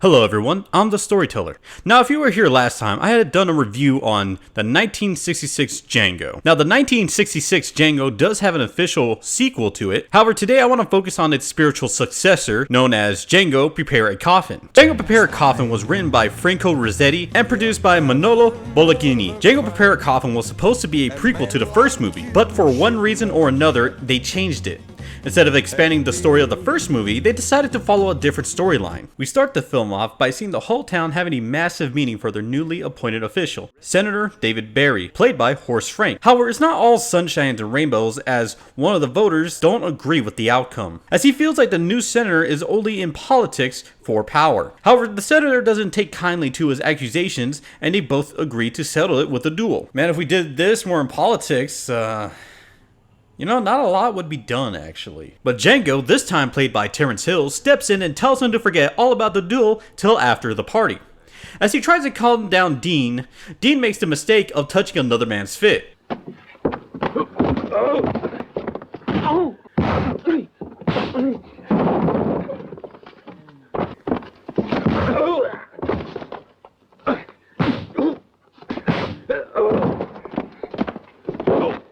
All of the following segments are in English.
Hello everyone, I'm the Storyteller. Now if you were here last time, I had done a review on the 1966 Django. Now the 1966 Django does have an official sequel to it, however today I want to focus on its spiritual successor, known as Django Prepare a Coffin. Django Prepare a Coffin was written by Franco Rossetti and produced by Manolo Bolognini. Django Prepare a Coffin was supposed to be a prequel to the first movie, but for one reason or another, they changed it. Instead of expanding the story of the first movie, they decided to follow a different storyline. We start the film off by seeing the whole town having a massive meeting for their newly appointed official, Senator David Barry, played by Horace Frank. However, it's not all sunshine and rainbows, as one of the voters don't agree with the outcome, as he feels like the new senator is only in politics for power. However, the senator doesn't take kindly to his accusations, and they both agree to settle it with a duel. Man, if we did this more in politics, you know, not a lot would be done, actually. But Django, this time played by Terrence Hill, steps in and tells him to forget all about the duel till after the party. As he tries to calm down Dean, Dean makes the mistake of touching another man's fit.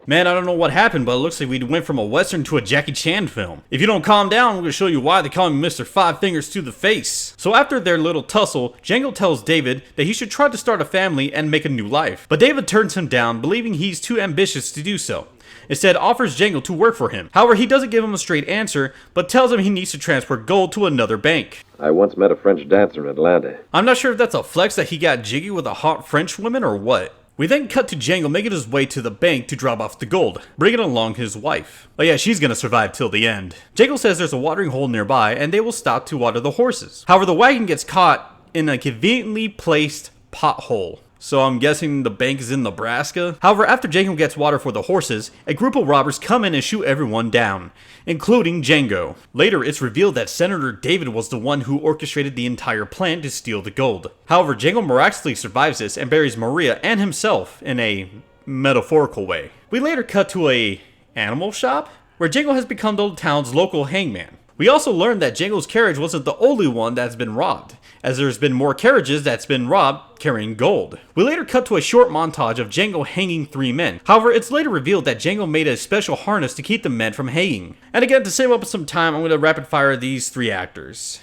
Man, I don't know what happened, but it looks like we went from a Western to a Jackie Chan film. If you don't calm down, I'm going to show you why they call me Mr. Five Fingers to the Face. So after their little tussle, Django tells David that he should try to start a family and make a new life. But David turns him down, believing he's too ambitious to do so. Instead, offers Django to work for him. However, he doesn't give him a straight answer, but tells him he needs to transfer gold to another bank. I once met a French dancer in Atlanta. I'm not sure if that's a flex that he got jiggy with a hot French woman or what. We then cut to Django making his way to the bank to drop off the gold, bringing along his wife. Oh yeah, she's gonna survive till the end. Django says there's a watering hole nearby and they will stop to water the horses. However, the wagon gets caught in a conveniently placed pothole. So I'm guessing the bank is in Nebraska. However, after Django gets water for the horses, a group of robbers come in and shoot everyone down, including Django. Later, it's revealed that Senator David was the one who orchestrated the entire plan to steal the gold. However, Django miraculously survives this and buries Maria and himself in a metaphorical way. We later cut to a animal shop, where Django has become the town's local hangman. We also learned that Django's carriage wasn't the only one that's been robbed, as there's been more carriages that's been robbed carrying gold. We later cut to a short montage of Django hanging 3 men. However, it's later revealed that Django made a special harness to keep the men from hanging. And again, to save up some time, I'm going to rapid fire these 3 actors.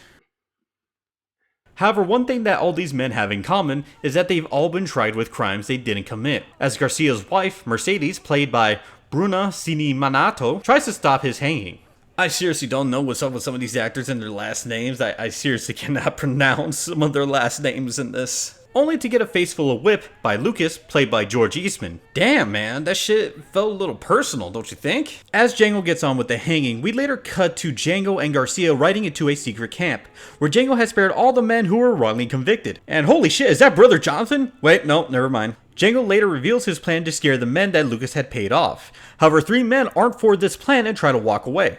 However, one thing that all these men have in common is that they've all been tried with crimes they didn't commit, as Garcia's wife, Mercedes, played by Bruna Cinemanato, tries to stop his hanging. I seriously don't know what's up with some of these actors and their last names. I seriously cannot pronounce some of their last names in this. Only to get a face full of whip by Lucas, played by George Eastman. Damn man, that shit felt a little personal, don't you think? As Django gets on with the hanging, we later cut to Django and Garcia riding into a secret camp, where Django has spared all the men who were wrongly convicted. And holy shit, is that Brother Jonathan? Wait, no, never mind. Django later reveals his plan to scare the men that Lucas had paid off. However, 3 men aren't for this plan and try to walk away.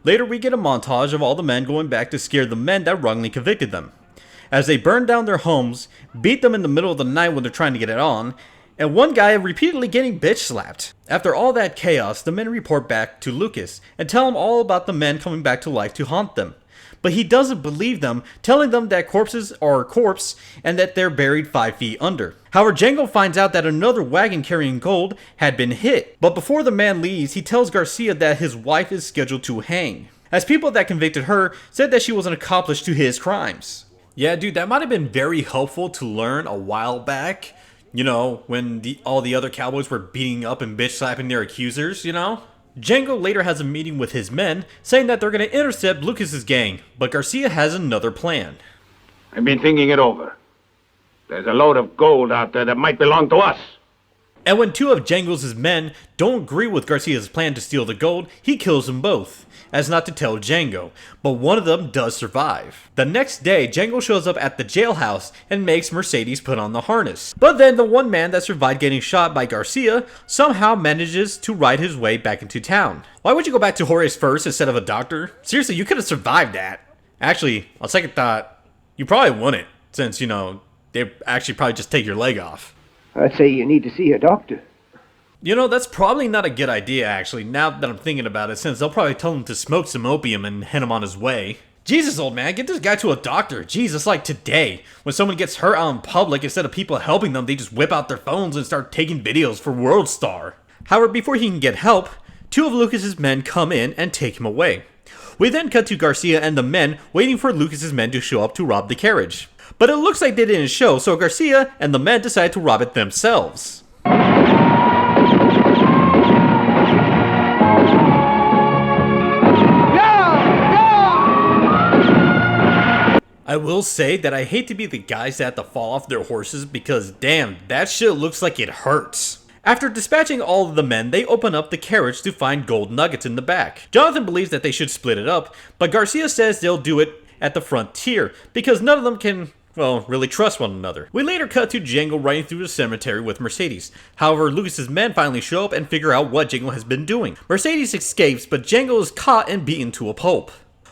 Later we get a montage of all the men going back to scare the men that wrongly convicted them, as they burn down their homes, beat them in the middle of the night when they're trying to get it on, and one guy repeatedly getting bitch slapped. After all that chaos, the men report back to Lucas and tell him all about the men coming back to life to haunt them. But he doesn't believe them, telling them that corpses are a corpse and that they're buried 5 feet under. However, Django finds out that another wagon carrying gold had been hit. But before the man leaves, he tells Garcia that his wife is scheduled to hang, as people that convicted her said that she was an accomplice to his crimes. Yeah, dude, that might have been very helpful to learn a while back. You know, when all the other cowboys were beating up and bitch slapping their accusers, you know? Django later has a meeting with his men, saying that they're going to intercept Lucas's gang, but Garcia has another plan. I've been thinking it over. There's a load of gold out there that might belong to us. And when 2 of Django's men don't agree with Garcia's plan to steal the gold, he kills them both, as not to tell Django, but one of them does survive. The next day, Django shows up at the jailhouse and makes Mercedes put on the harness. But then the one man that survived getting shot by Garcia somehow manages to ride his way back into town. Why would you go back to Horace first instead of a doctor? Seriously, you could have survived that. Actually, on second thought, you probably wouldn't, since, you know, they'd actually probably just take your leg off. I say you need to see a doctor. You know, that's probably not a good idea actually, now that I'm thinking about it, since they'll probably tell him to smoke some opium and head him on his way. Jesus, old man, get this guy to a doctor. Jesus, like today, when someone gets hurt out in public, instead of people helping them, they just whip out their phones and start taking videos for World Star. However, before he can get help, two of Lucas's men come in and take him away. We then cut to Garcia and the men waiting for Lucas's men to show up to rob the carriage. But it looks like they didn't show, so Garcia and the men decide to rob it themselves. I will say that I hate to be the guys that have to fall off their horses because damn, that shit looks like it hurts. After dispatching all of the men, they open up the carriage to find gold nuggets in the back. Jonathan believes that they should split it up, but Garcia says they'll do it at the frontier because none of them can, well, really trust one another. We later cut to Django riding through the cemetery with Mercedes. However, Lucas's men finally show up and figure out what Django has been doing. Mercedes escapes, but Django is caught and beaten to a pulp.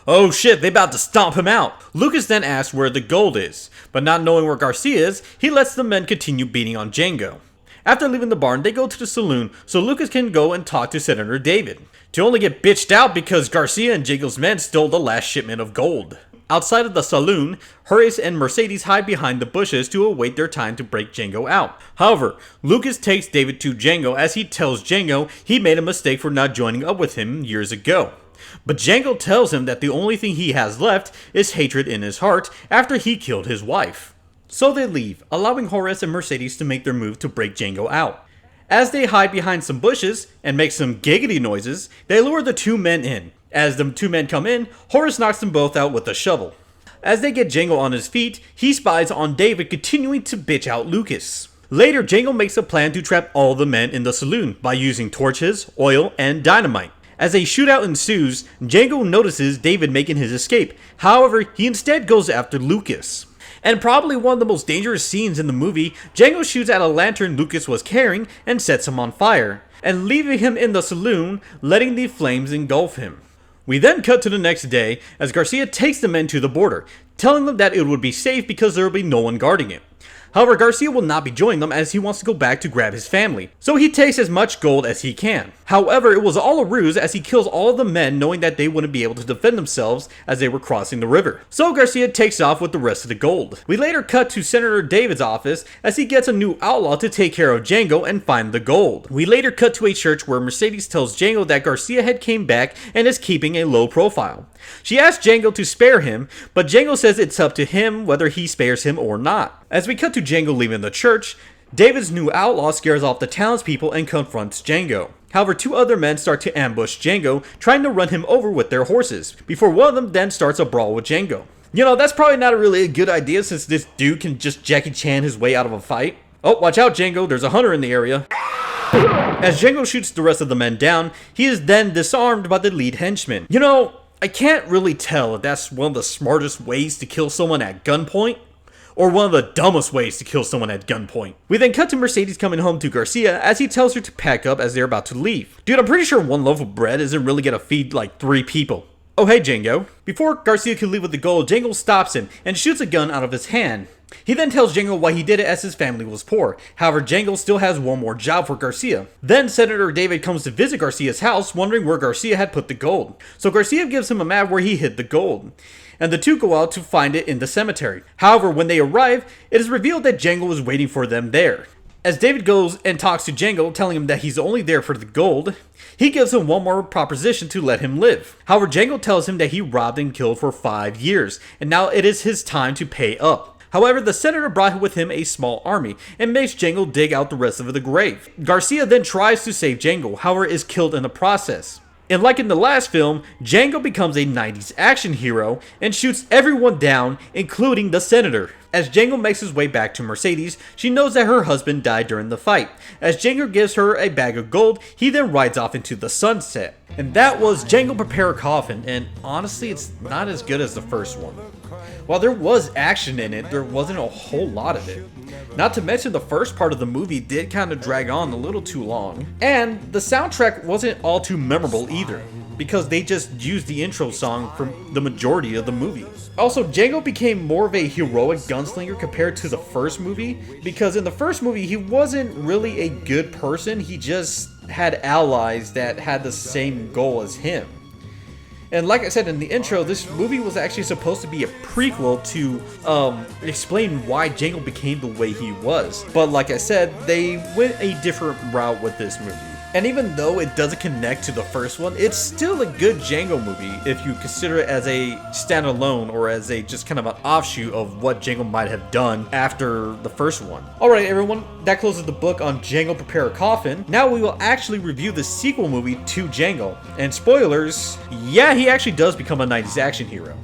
Oh shit, they about to stomp him out. Lucas then asks where the gold is, but not knowing where Garcia is, he lets the men continue beating on Django. After leaving the barn, they go to the saloon so Lucas can go and talk to Senator David, to only get bitched out because Garcia and Django's men stole the last shipment of gold. Outside of the saloon, Horace and Mercedes hide behind the bushes to await their time to break Django out. However, Lucas takes David to Django as he tells Django he made a mistake for not joining up with him years ago. But Django tells him that the only thing he has left is hatred in his heart after he killed his wife. So they leave, allowing Horace and Mercedes to make their move to break Django out. As they hide behind some bushes and make some giggity noises, they lure the two men in. As the two men come in, Horace knocks them both out with a shovel. As they get Django on his feet, he spies on David continuing to bitch out Lucas. Later, Django makes a plan to trap all the men in the saloon by using torches, oil, and dynamite. As a shootout ensues, Django notices David making his escape. However, he instead goes after Lucas. And probably one of the most dangerous scenes in the movie, Django shoots at a lantern Lucas was carrying and sets him on fire, and leaving him in the saloon, letting the flames engulf him. We then cut to the next day as Garcia takes the men to the border, telling them that it would be safe because there will be no one guarding it. However, Garcia will not be joining them as he wants to go back to grab his family, so he takes as much gold as he can. However, it was all a ruse as he kills all of the men knowing that they wouldn't be able to defend themselves as they were crossing the river. So Garcia takes off with the rest of the gold. We later cut to Senator David's office as he gets a new outlaw to take care of Django and find the gold. We later cut to a church where Mercedes tells Django that Garcia had came back and is keeping a low profile. She asks Django to spare him, but Django says it's up to him whether he spares him or not. As we cut to Django leaving the church, David's new outlaw scares off the townspeople and confronts Django. However, two other men start to ambush Django, trying to run him over with their horses, before one of them then starts a brawl with Django. You know, that's probably not really a good idea since this dude can just Jackie Chan his way out of a fight. Oh, watch out Django, there's a hunter in the area. As Django shoots the rest of the men down, he is then disarmed by the lead henchman. You know, I can't really tell if that's one of the smartest ways to kill someone at gunpoint, or one of the dumbest ways to kill someone at gunpoint. We then cut to Mercedes coming home to Garcia as he tells her to pack up as they're about to leave. Dude, I'm pretty sure one loaf of bread isn't really gonna feed like 3 people. Oh hey Django. Before Garcia can leave with the gold, Django stops him and shoots a gun out of his hand. He then tells Django why he did it as his family was poor. However, Django still has one more job for Garcia. Then Senator David comes to visit Garcia's house, wondering where Garcia had put the gold. So Garcia gives him a map where he hid the gold, and the two go out to find it in the cemetery. However, when they arrive, it is revealed that Django is waiting for them there. As David goes and talks to Django, telling him that he's only there for the gold, he gives him one more proposition to let him live. However, Django tells him that he robbed and killed for 5 years, and now it is his time to pay up. However, the senator brought with him a small army and makes Django dig out the rest of the grave. Garcia then tries to save Django, however is killed in the process. And like in the last film, Django becomes a 90s action hero and shoots everyone down, including the senator. As Django makes his way back to Mercedes, she knows that her husband died during the fight. As Django gives her a bag of gold, he then rides off into the sunset. And that was Django Prepare Coffin, and honestly it's not as good as the first one. While there was action in it, there wasn't a whole lot of it. Not to mention the first part of the movie did kind of drag on a little too long. And the soundtrack wasn't all too memorable either, because they just used the intro song for the majority of the movie. Also, Django became more of a heroic gunslinger compared to the first movie, because in the first movie he wasn't really a good person, he just had allies that had the same goal as him. And like I said in the intro, this movie was actually supposed to be a prequel to explain why Django became the way he was. But like I said, they went a different route with this movie. And even though it doesn't connect to the first one, it's still a good Django movie if you consider it as a standalone or as a just kind of an offshoot of what Django might have done after the first one. Alright everyone, that closes the book on Django Prepare, Coffin. Now we will actually review the sequel movie to Django. And spoilers, yeah, he actually does become a 90s action hero.